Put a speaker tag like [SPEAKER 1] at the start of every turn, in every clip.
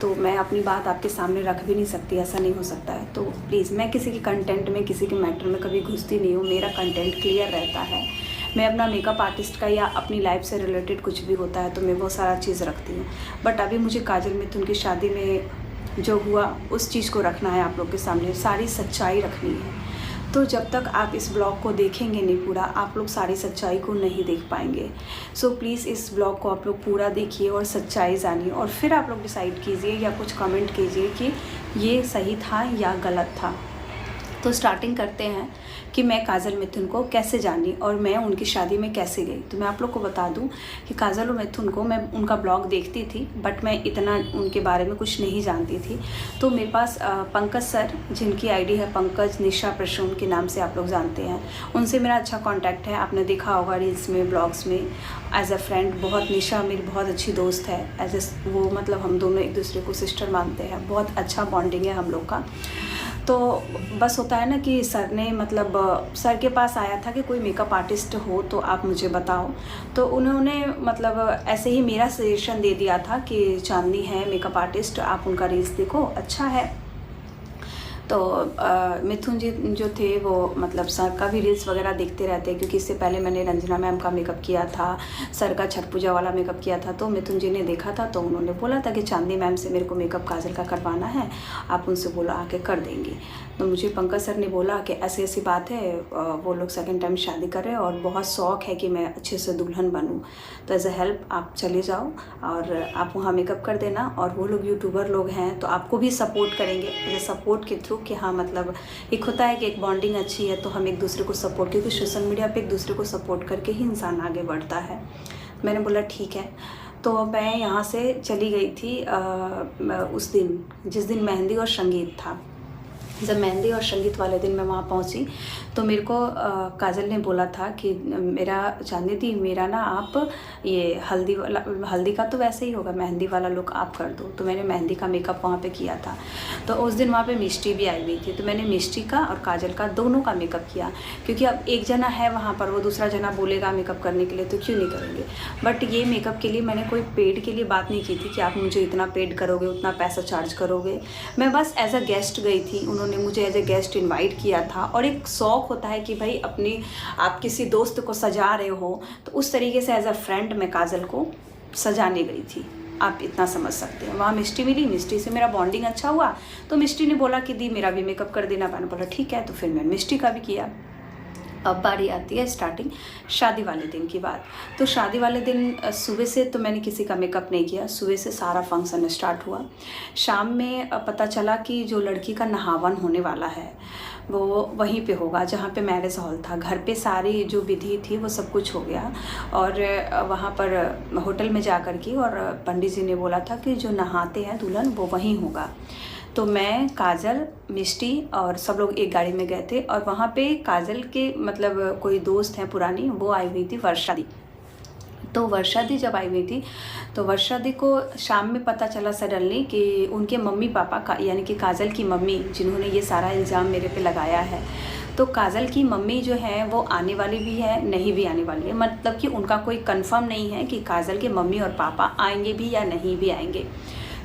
[SPEAKER 1] तो मैं अपनी बात आपके सामने रख भी नहीं सकती, ऐसा नहीं हो सकता है। तो प्लीज़, मैं किसी के कंटेंट में, किसी के मैटर में कभी घुसती नहीं हूँ। मेरा कंटेंट क्लियर रहता है। मैं अपना मेकअप आर्टिस्ट का या अपनी लाइफ से रिलेटेड कुछ भी होता है तो मैं वो सारा चीज़ रखती हूँ। बट अभी मुझे काजल मिथुन की शादी में जो हुआ उस चीज़ को रखना है आप लोग के सामने, सारी सच्चाई रखनी है। तो जब तक आप इस ब्लॉग को देखेंगे नहीं पूरा, आप लोग सारी सच्चाई को नहीं देख पाएंगे। सो प्लीज़ इस ब्लॉग को आप लोग पूरा देखिए और सच्चाई जानिए, और फिर आप लोग डिसाइड कीजिए या कुछ कमेंट कीजिए कि ये सही था या गलत था। तो स्टार्टिंग करते हैं कि मैं काजल मिथुन को कैसे जानी और मैं उनकी शादी में कैसे गई। तो मैं आप लोग को बता दूं कि काजल और मिथुन को मैं उनका ब्लॉग देखती थी, बट मैं इतना उनके बारे में कुछ नहीं जानती थी। तो मेरे पास पंकज सर, जिनकी आईडी है पंकज निशा प्रसून के नाम से आप लोग जानते हैं, उनसे मेरा अच्छा कॉन्टैक्ट है। आपने देखा होगा रील्स में, ब्लॉग्स में। एज अ फ्रेंड बहुत, निशा मेरी बहुत अच्छी दोस्त है। वो मतलब हम दोनों एक दूसरे को सिस्टर मानते हैं। बहुत अच्छा बॉन्डिंग है हम लोग का। तो बस होता है ना कि सर ने मतलब सर के पास आया था कि कोई मेकअप आर्टिस्ट हो तो आप मुझे बताओ। तो उन्होंने मतलब ऐसे ही मेरा सजेशन दे दिया था कि चांदनी है मेकअप आर्टिस्ट, आप उनका रील्स देखो, अच्छा है। तो मिथुन जी जो थे वो मतलब सर का भी रील्स वगैरह देखते रहते हैं, क्योंकि इससे पहले मैंने रंजना मैम का मेकअप किया था, सर का छठ पूजा वाला मेकअप किया था। तो मिथुन जी ने देखा था तो उन्होंने बोला था कि चांदनी मैम से मेरे को मेकअप काजल का करवाना है, आप उनसे बोला आके कर देंगी। तो मुझे पंकज सर ने बोला कि ऐसी ऐसी बात है, वो लोग सेकेंड टाइम शादी कर रहे हैं और बहुत शौक है कि मैं अच्छे से दुल्हन बनूँ, तो एज ए हेल्प आप चले जाओ और आप वहाँ मेकअप कर देना। और वो लोग यूट्यूबर लोग हैं तो आपको भी सपोर्ट करेंगे एज ए सपोर्ट के थ्रू, कि हाँ मतलब एक होता है कि एक बॉन्डिंग अच्छी है तो हम एक दूसरे को सपोर्ट, क्योंकि सोशल मीडिया पे एक दूसरे को सपोर्ट करके ही इंसान आगे बढ़ता है। मैंने बोला ठीक है। तो मैं यहाँ से चली गई थी उस दिन, जिस दिन मेहंदी और संगीत था। जब मेहंदी और संगीत वाले दिन मैं वहाँ पहुँची तो मेरे को काजल ने बोला था कि मेरा चांदनी दी, मेरा ना आप ये हल्दी का तो वैसे ही होगा, मेहंदी वाला लुक आप कर दो। तो मैंने मेहंदी का मेकअप वहाँ पे किया था। तो उस दिन वहाँ पे मिष्टी भी आई हुई थी, तो मैंने मिष्टी का और काजल का दोनों का मेकअप किया, क्योंकि अब एक जना है वहाँ पर, वो दूसरा जना बोलेगा मेकअप करने के लिए तो क्यों नहीं करेंगे। बट ये मेकअप के लिए मैंने कोई पेड के लिए बात नहीं की थी कि आप मुझे इतना पेड करोगे, उतना पैसा चार्ज करोगे। मैं बस एज अ गेस्ट गई थी, उन्होंने मुझे एज ए गेस्ट इनवाइट किया था। और एक शौक होता है कि भाई अपनी आप किसी दोस्त को सजा रहे हो, तो उस तरीके से एज अ फ्रेंड मैं काजल को सजाने गई थी, आप इतना समझ सकते हैं। वहाँ मिष्टी मिली, मिष्टी से मेरा बॉन्डिंग अच्छा हुआ, तो मिष्टी ने बोला कि दी मेरा भी मेकअप कर देना। मैंने बोला ठीक है, तो फिर मैंने मिष्टी का भी किया। अब बारी आती है स्टार्टिंग शादी वाले दिन की बात। तो शादी वाले दिन सुबह से तो मैंने किसी का मेकअप नहीं किया, सुबह से सारा फंक्शन स्टार्ट हुआ। शाम में पता चला कि जो लड़की का नहावन होने वाला है वो वहीं पे होगा जहाँ पे मैरिज हॉल था। घर पे सारी जो विधि थी वो सब कुछ हो गया, और वहाँ पर होटल में जा कर के, और पंडित जी ने बोला था कि जो नहाते हैं दुल्हन वो वहीं होगा। तो मैं, काजल, मिष्टी और सब लोग एक गाड़ी में गए थे। और वहाँ पे काजल के मतलब कोई दोस्त हैं पुरानी, वो आई हुई थी, वर्षा दी। तो वर्षा दी जब आई हुई थी तो वर्षा दी को शाम में पता चला सडनली कि उनके मम्मी पापा का, यानी कि काजल की मम्मी, जिन्होंने ये सारा इल्ज़ाम मेरे पे लगाया है, तो काजल की मम्मी जो है वो आने वाली भी है, नहीं भी आने वाली है। मतलब कि उनका कोई कंफर्म नहीं है कि काजल के मम्मी और पापा आएंगे भी या नहीं भी आएंगे।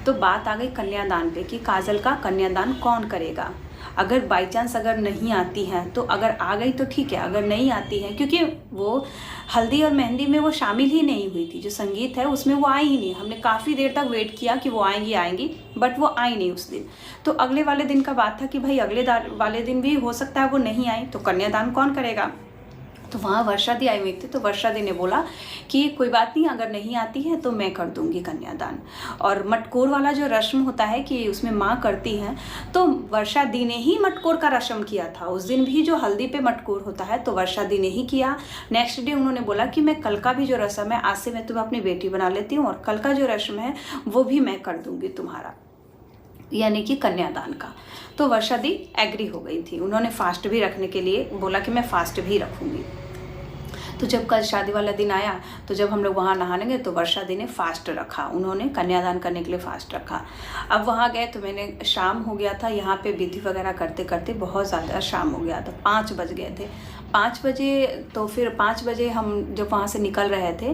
[SPEAKER 1] तो बात आ गई कन्यादान पे कि काजल का कन्यादान कौन करेगा। अगर बाई चांस अगर नहीं आती हैं तो, अगर आ गई तो ठीक है, अगर नहीं आती हैं, क्योंकि वो हल्दी और मेहंदी में वो शामिल ही नहीं हुई थी, जो संगीत है उसमें वो आई ही नहीं। हमने काफ़ी देर तक वेट किया कि वो आएंगी, बट वो आई नहीं उस दिन। तो अगले वाले दिन का बात था कि भाई अगले वाले दिन भी हो सकता है वो नहीं आई, तो कन्यादान कौन करेगा। तो वहाँ वर्षा दी आई हुई थी। तो वर्षा दी ने बोला कि कोई बात नहीं, अगर नहीं आती है तो मैं कर दूंगी कन्यादान। और मटकोर वाला जो रस्म होता है कि उसमें माँ करती हैं, तो वर्षा दी ने ही मटकोर का रस्म किया था। उस दिन भी जो हल्दी पे मटकोर होता है तो वर्षा दी ने ही किया। नेक्स्ट डे उन्होंने बोला कि मैं कल का भी जो रस्म है, आज से मैं तुम्हें अपनी बेटी बना लेती हूँ और कल का जो रस्म है वो भी मैं कर दूंगी तुम्हारा, यानी कि कन्यादान का। तो वर्षा दी एग्री हो गई थी। उन्होंने फास्ट भी रखने के लिए बोला कि मैं फास्ट भी रखूँगी। तो जब कल शादी वाला दिन आया तो जब हम लोग वहाँ नहाने गए तो वर्षा दी ने फास्ट रखा, उन्होंने कन्यादान करने के लिए फास्ट रखा। अब वहाँ गए तो मैंने, शाम हो गया था, यहाँ पे विधि वगैरह करते करते बहुत ज़्यादा शाम हो गया था, 5 बज गए थे। 5 बजे तो फिर 5 बजे हम जब वहाँ से निकल रहे थे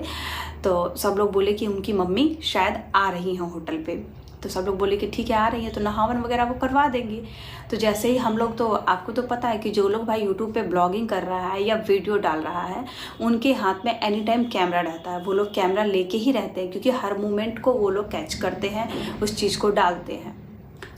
[SPEAKER 1] तो सब लोग बोले कि उनकी मम्मी शायद आ रही हैं होटल पे। तो सब लोग बोले कि ठीक है आ रही है, तो नहावन वगैरह वो करवा देंगे। तो जैसे ही हम लोग, तो आपको तो पता है कि जो लोग भाई यूट्यूब पे ब्लॉगिंग कर रहा है या वीडियो डाल रहा है, उनके हाथ में एनी टाइम कैमरा रहता है। वो लोग कैमरा लेके ही रहते हैं, क्योंकि हर मोमेंट को वो लोग कैच करते हैं, उस चीज़ को डालते हैं,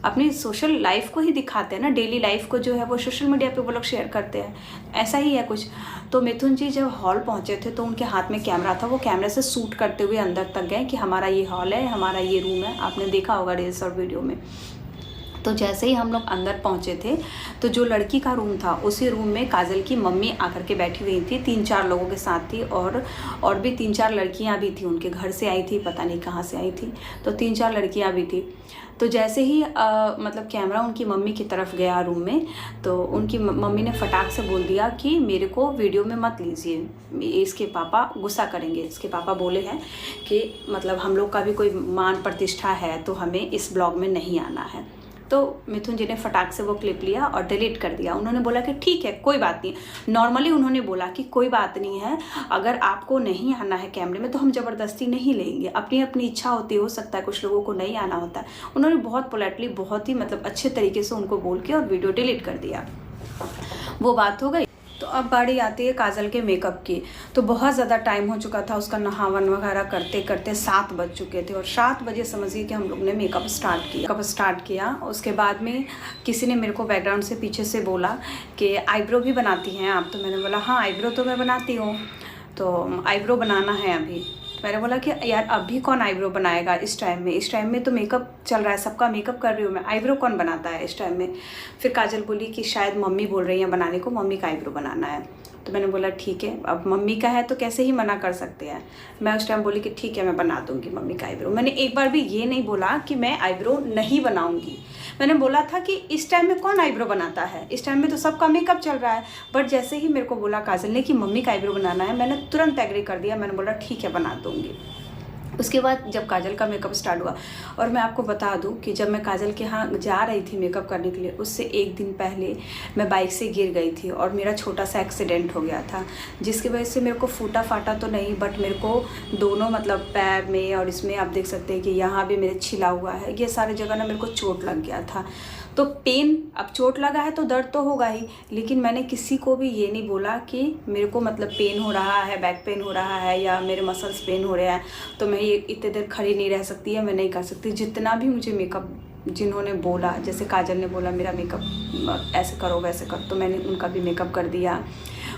[SPEAKER 1] अपनी सोशल लाइफ को ही दिखाते हैं ना, डेली लाइफ को जो है वो सोशल मीडिया पे वो लोग शेयर करते हैं, ऐसा ही है कुछ। तो मिथुन जी जब हॉल पहुंचे थे तो उनके हाथ में कैमरा था, वो कैमरे से शूट करते हुए अंदर तक गए कि हमारा ये हॉल है, हमारा ये रूम है, आपने देखा होगा रील्स और वीडियो में। तो जैसे ही हम लोग अंदर पहुंचे थे तो जो लड़की का रूम था उसी रूम में काजल की मम्मी आकर के बैठी हुई थी, 3-4 लोगों के साथ थी, और भी 3-4 लड़कियां भी थी, उनके घर से आई थी, पता नहीं कहाँ से आई थी, तो 3-4 लड़कियां भी थी। तो जैसे ही मतलब कैमरा उनकी मम्मी की तरफ गया रूम में, तो उनकी मम्मी ने फटाक से बोल दिया कि मेरे को वीडियो में मत लीजिए, इसके पापा गुस्सा करेंगे। इसके पापा बोले हैं कि मतलब हम लोग का भी कोई मान प्रतिष्ठा है, तो हमें इस ब्लॉग में नहीं आना है। तो मिथुन जी ने फटाक से वो क्लिप लिया और डिलीट कर दिया। उन्होंने बोला कि ठीक है कोई बात नहीं, नॉर्मली उन्होंने बोला कि कोई बात नहीं है, अगर आपको नहीं आना है कैमरे में तो हम ज़बरदस्ती नहीं लेंगे, अपनी अपनी इच्छा होती, हो सकता है कुछ लोगों को नहीं आना होता है। उन्होंने बहुत पोलाइटली, बहुत ही मतलब अच्छे तरीके से उनको बोल के और वीडियो डिलीट कर दिया। वो बात हो गई। तो अब बारी आती है काजल के मेकअप की। तो बहुत ज़्यादा टाइम हो चुका था, उसका नहावन वगैरह करते करते 7 बज चुके थे, और 7 बजे समझिए कि हम लोग ने मेकअप स्टार्ट किया। उसके बाद में किसी ने मेरे को बैकग्राउंड से पीछे से बोला कि आईब्रो भी बनाती हैं आप? तो मैंने बोला हाँ आईब्रो तो मैं बनाती हूँ, तो आईब्रो बनाना है अभी। मैंने बोला कि यार अभी कौन आईब्रो बनाएगा इस टाइम में तो मेकअप चल रहा है, सबका मेकअप कर रही हूँ मैं, आईब्रो कौन बनाता है इस टाइम में? फिर काजल बोली कि शायद मम्मी बोल रही हैं बनाने को, मम्मी का आईब्रो बनाना है। तो मैंने बोला ठीक है, अब मम्मी का है तो कैसे ही मना कर सकते हैं। मैं उस टाइम बोली कि ठीक है मैं बना दूंगी मम्मी का आईब्रो। मैंने एक बार भी ये नहीं बोला कि मैं आईब्रो नहीं बनाऊंगी, मैंने बोला था कि इस टाइम में कौन आईब्रो बनाता है, इस टाइम में तो सबका मेकअप चल रहा है। बट जैसे ही मेरे को बोला काजल ने कि मम्मी का आईब्रो बनाना है, मैंने तुरंत एग्री कर दिया। मैंने बोला ठीक है बना दूंगी। उसके बाद जब काजल का मेकअप स्टार्ट हुआ, और मैं आपको बता दूं कि जब मैं काजल के यहाँ जा रही थी मेकअप करने के लिए, उससे 1 दिन पहले मैं बाइक से गिर गई थी और मेरा छोटा सा एक्सीडेंट हो गया था, जिसकी वजह से मेरे को फूटा फाटा तो नहीं, बट मेरे को दोनों मतलब पैर में और इसमें आप देख सकते हैं कि यहाँ भी मेरे छिला हुआ है, ये सारी जगह ना मेरे को चोट लग गया था। तो पेन, अब चोट लगा है तो दर्द तो होगा ही, लेकिन मैंने किसी को भी ये नहीं बोला कि मेरे को मतलब पेन हो रहा है, बैक पेन हो रहा है या मेरे मसल्स पेन हो रहे हैं तो मैं ये इतने देर खड़ी नहीं रह सकती है, मैं नहीं कर सकती। जितना भी मुझे मेकअप जिन्होंने बोला, जैसे काजल ने बोला मेरा मेकअप ऐसे करो वैसे करो, तो मैंने उनका भी मेकअप कर दिया।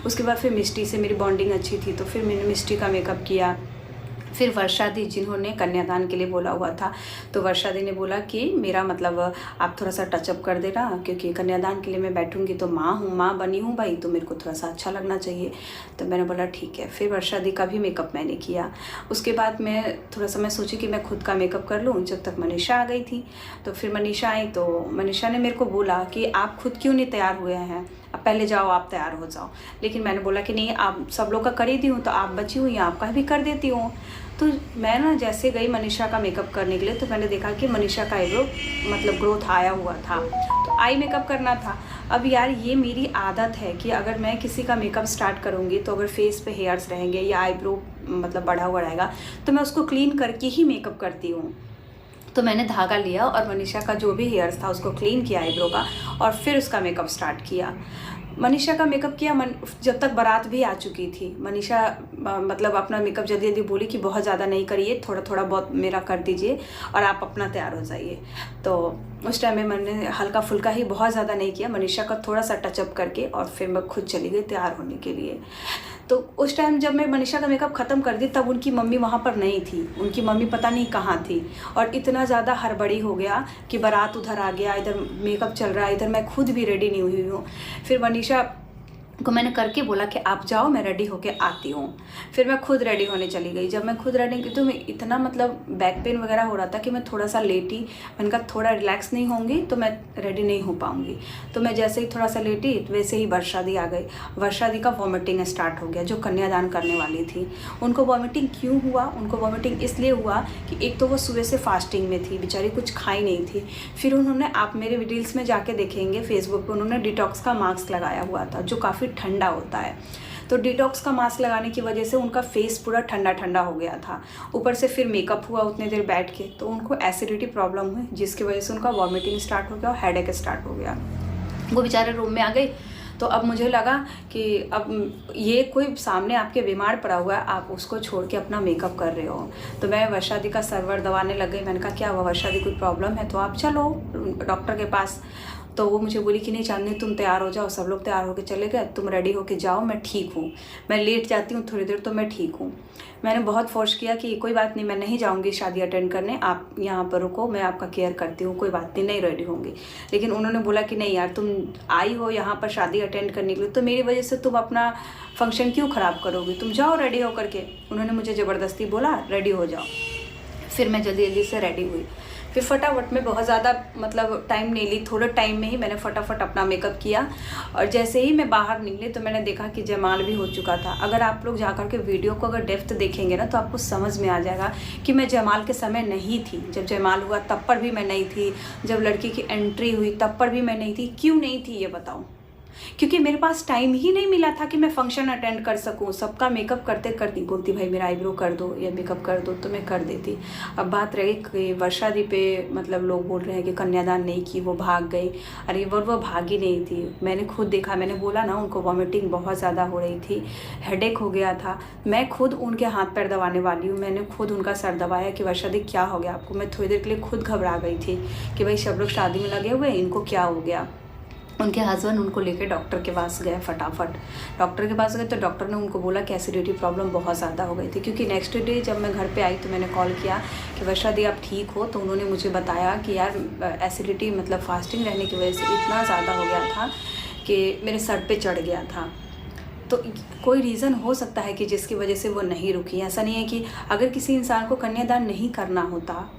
[SPEAKER 1] उसके बाद फिर मिष्टी से मेरी बॉन्डिंग अच्छी थी तो फिर मैंने मिष्टी का मेकअप किया। फिर वर्षा दी जिन्होंने कन्यादान के लिए बोला हुआ था, तो वर्षा दी ने बोला कि मेरा मतलब आप थोड़ा सा टचअप कर देना, क्योंकि कन्यादान के लिए मैं बैठूंगी तो माँ बनी हूँ भाई, तो मेरे को थोड़ा सा अच्छा लगना चाहिए। तो मैंने बोला ठीक है। फिर वर्षा दी का भी मेकअप मैंने किया। उसके बाद मैं थोड़ा सा मैं सोची कि मैं खुद का मेकअप कर लूँ, जब तक मनीषा आ गई थी। तो फिर मनीषा आई तो मनीषा ने मेरे को बोला कि आप खुद क्यों नहीं तैयार हुए हैं, अब पहले जाओ आप तैयार हो जाओ। लेकिन मैंने बोला कि नहीं, आप सब लोग का कर ही दी हूँ तो आप बची हुई हैं, आपका भी कर देती हूँ। तो मैं ना जैसे गई मनीषा का मेकअप करने के लिए, तो मैंने देखा कि मनीषा का आईब्रो मतलब ग्रोथ आया हुआ था, तो आई मेकअप करना था। अब यार ये मेरी आदत है कि अगर मैं किसी का मेकअप स्टार्ट करूँगी तो अगर फेस पे हेयर्स रहेंगे या आईब्रो मतलब बढ़ा हुआ रहेगा तो मैं उसको क्लीन करके ही मेकअप करती हूँ। तो मैंने धागा लिया और मनीषा का जो भी हेयर्स था उसको क्लीन किया आईब्रो का, और फिर उसका मेकअप स्टार्ट किया। मनीषा का मेकअप किया जब तक बारात भी आ चुकी थी। मनीषा मतलब अपना मेकअप जल्दी जल्दी बोली कि बहुत ज़्यादा नहीं करिए, थोड़ा थोड़ा बहुत मेरा कर दीजिए और आप अपना तैयार हो जाइए। तो उस टाइम में मैंने हल्का फुल्का ही, बहुत ज़्यादा नहीं किया, मनीषा का थोड़ा सा टचअप करके और फिर मैं खुद चली गई तैयार होने के लिए। तो उस टाइम जब मैं मनीषा का मेकअप ख़त्म कर दी तब उनकी मम्मी वहाँ पर नहीं थी, उनकी मम्मी पता नहीं कहाँ थी, और इतना ज़्यादा हड़बड़ी हो गया कि बारात उधर आ गया, इधर मेकअप चल रहा है, इधर मैं खुद भी रेडी नहीं हुई हूँ। फिर मनीषा को मैंने करके बोला कि आप जाओ मैं रेडी होके आती हूँ। फिर मैं खुद रेडी होने चली गई। जब मैं खुद रेडी की तो मैं इतना मतलब बैक पेन वगैरह हो रहा था कि मैं थोड़ा सा लेटी, मैंने कहा थोड़ा रिलैक्स नहीं होंगी तो मैं रेडी नहीं हो पाऊँगी। तो मैं जैसे ही थोड़ा सा लेटी वैसे ही वर्षा दी आ गई। वर्षा दी का वॉमिटिंग स्टार्ट हो गया, जो कन्यादान करने वाली थी। उनको वॉमिटिंग क्यों हुआ? उनको वॉमिटिंग इसलिए हुआ कि एक तो वो सुबह से फास्टिंग में थी, बेचारी कुछ खाई नहीं थी। फिर उन्होंने, आप मेरे रील्स में जाके देखेंगे फेसबुक पर, उन्होंने डिटॉक्स का मास्क लगाया हुआ था जो काफ़ी ठंडा होता है। तो डिटॉक्स का मास्क लगाने की वजह से उनका फेस पूरा ठंडा ठंडा हो गया था। ऊपर से फिर मेकअप हुआ उतने देर बैठ के, तो उनको एसिडिटी प्रॉब्लम हुई, जिसकी वजह से उनका वॉमिटिंग स्टार्ट हो गया और हेडेक स्टार्ट हो गया। वो बेचारे रूम में आ गए। तो अब मुझे लगा कि अब ये कोई सामने आपके बीमार पड़ा हुआ है, आप उसको छोड़ के अपना मेकअप कर रहे हो। तो मैं वर्षा दी का सर्वर दबाने लग गई। मैंने कहा क्या हुआ वर्षा दी, कोई प्रॉब्लम है तो आप चलो डॉक्टर के पास। तो वो मुझे बोली कि नहीं चांदनी तुम तैयार हो जाओ, सब लोग तैयार होकर चले गए, तुम रेडी होके जाओ, मैं ठीक हूँ, मैं लेट जाती हूँ थोड़ी देर तो मैं ठीक हूँ। मैंने बहुत फोर्स किया कि कोई बात नहीं, मैं नहीं जाऊँगी शादी अटेंड करने, आप यहाँ पर रुको, मैं आपका केयर करती हूँ, कोई बात नहीं, नहीं रेडी होंगी। लेकिन उन्होंने बोला कि नहीं यार, तुम आई हो यहाँ पर शादी अटेंड करने के लिए, तो मेरी वजह से तुम अपना फंक्शन क्यों ख़राब करोगी, तुम जाओ रेडी हो करके। उन्होंने मुझे ज़बरदस्ती बोला रेडी हो जाओ। फिर मैं जल्दी जल्दी से रेडी हुई। फिर फटाफट में बहुत ज़्यादा मतलब टाइम नहीं ली, थोड़े टाइम में ही मैंने फटाफट अपना मेकअप किया। और जैसे ही मैं बाहर निकली तो मैंने देखा कि जयमाल भी हो चुका था। अगर आप लोग जाकर के वीडियो को अगर डेप्थ देखेंगे ना तो आपको समझ में आ जाएगा कि मैं जयमाल के समय नहीं थी। जब जयमाल हुआ तब पर भी मैं नहीं थी, जब लड़की की एंट्री हुई तब पर भी मैं नहीं थी। क्यों नहीं थी ये बताऊँ? क्योंकि मेरे पास टाइम ही नहीं मिला था कि मैं फंक्शन अटेंड कर सकूं। सबका मेकअप करते करती बोलती भाई मेरा आईब्रो कर दो या मेकअप कर दो, तो मैं कर देती। अब बात रही कि वर्षा दी पे मतलब लोग बोल रहे हैं कि कन्यादान नहीं की, वो भाग गई। अरे वो भागी नहीं थी, मैंने खुद देखा। मैंने बोला ना उनको वॉमिटिंग बहुत ज़्यादा हो रही थी, हेडेक हो गया था। मैं खुद उनके हाथ पैर दबाने वाली हूँ, मैंने खुद उनका सर दबाया कि वर्षा दी क्या हो गया आपको। मैं थोड़ी देर के लिए खुद घबरा गई थी कि भाई सब लोग शादी में लगे हुए हैं, इनको क्या हो गया। उनके हस्बैंड उनको लेके डॉक्टर के पास गए। फटाफट डॉक्टर के पास गए तो डॉक्टर ने उनको बोला कि एसिडिटी प्रॉब्लम बहुत ज़्यादा हो गई थी। क्योंकि नेक्स्ट डे जब मैं घर पे आई तो मैंने कॉल किया कि वर्षा दी आप ठीक हो, तो उन्होंने मुझे बताया कि यार एसिडिटी मतलब फास्टिंग रहने की वजह से इतना ज़्यादा हो गया था कि मेरे सर पे चढ़ गया था। तो कोई रीज़न हो सकता है कि जिसकी वजह से वो नहीं रुकी। ऐसा नहीं है कि अगर किसी इंसान को कन्यादान नहीं करना होता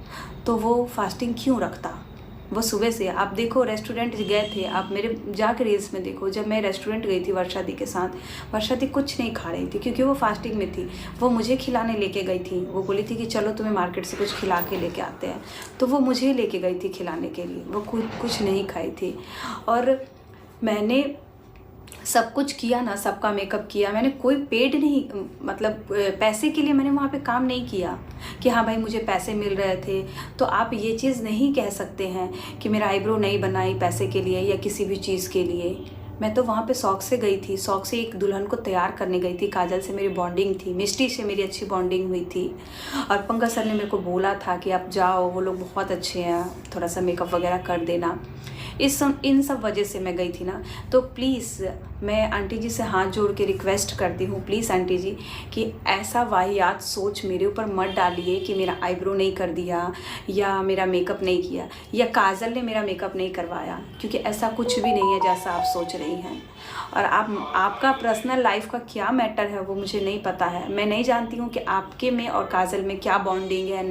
[SPEAKER 1] तो वो फास्टिंग क्यों रखता। वो सुबह से आप देखो रेस्टोरेंट गए थे, आप मेरे जाकर रील्स में देखो, जब मैं रेस्टोरेंट गई थी वर्षा दी के साथ, वर्षा दी कुछ नहीं खा रही थी क्योंकि वो फास्टिंग में थी। वो मुझे खिलाने लेके गई थी, वो बोली थी कि चलो तुम्हें मार्केट से कुछ खिला के लेके आते हैं, तो वो मुझे लेके गई थी खिलाने के लिए। वो कुछ नहीं खाई थी। और मैंने सब कुछ किया ना, सबका मेकअप किया मैंने, कोई पेड नहीं मतलब पैसे के लिए मैंने वहाँ पे काम नहीं किया कि हाँ भाई मुझे पैसे मिल रहे थे। तो आप ये चीज़ नहीं कह सकते हैं कि मेरा आईब्रो नहीं बनाई पैसे के लिए या किसी भी चीज़ के लिए। मैं तो वहाँ पे शौक से गई थी, शौक से एक दुल्हन को तैयार करने गई थी। काजल से मेरी बॉन्डिंग थी, मिष्टी से मेरी अच्छी बॉन्डिंग हुई थी। और पंकज सर ने मेरे को बोला था कि आप जाओ, वो लोग बहुत अच्छे हैं, थोड़ा सा मेकअप वगैरह कर देना। इन सब वजह से मैं गई थी ना। तो प्लीज़ मैं आंटी जी से हाथ जोड़ के रिक्वेस्ट करती हूँ, प्लीज़ आंटी जी कि ऐसा वाहियात सोच मेरे ऊपर मत डालिए कि मेरा आईब्रो नहीं कर दिया या मेरा मेकअप नहीं किया या काजल ने मेरा मेकअप नहीं करवाया, क्योंकि ऐसा कुछ भी नहीं है जैसा आप सोच रही हैं। और आपका पर्सनल लाइफ का क्या मैटर है वो मुझे नहीं पता है। मैं नहीं जानती हूँ कि आपके में और काजल में क्या बॉन्डिंग है।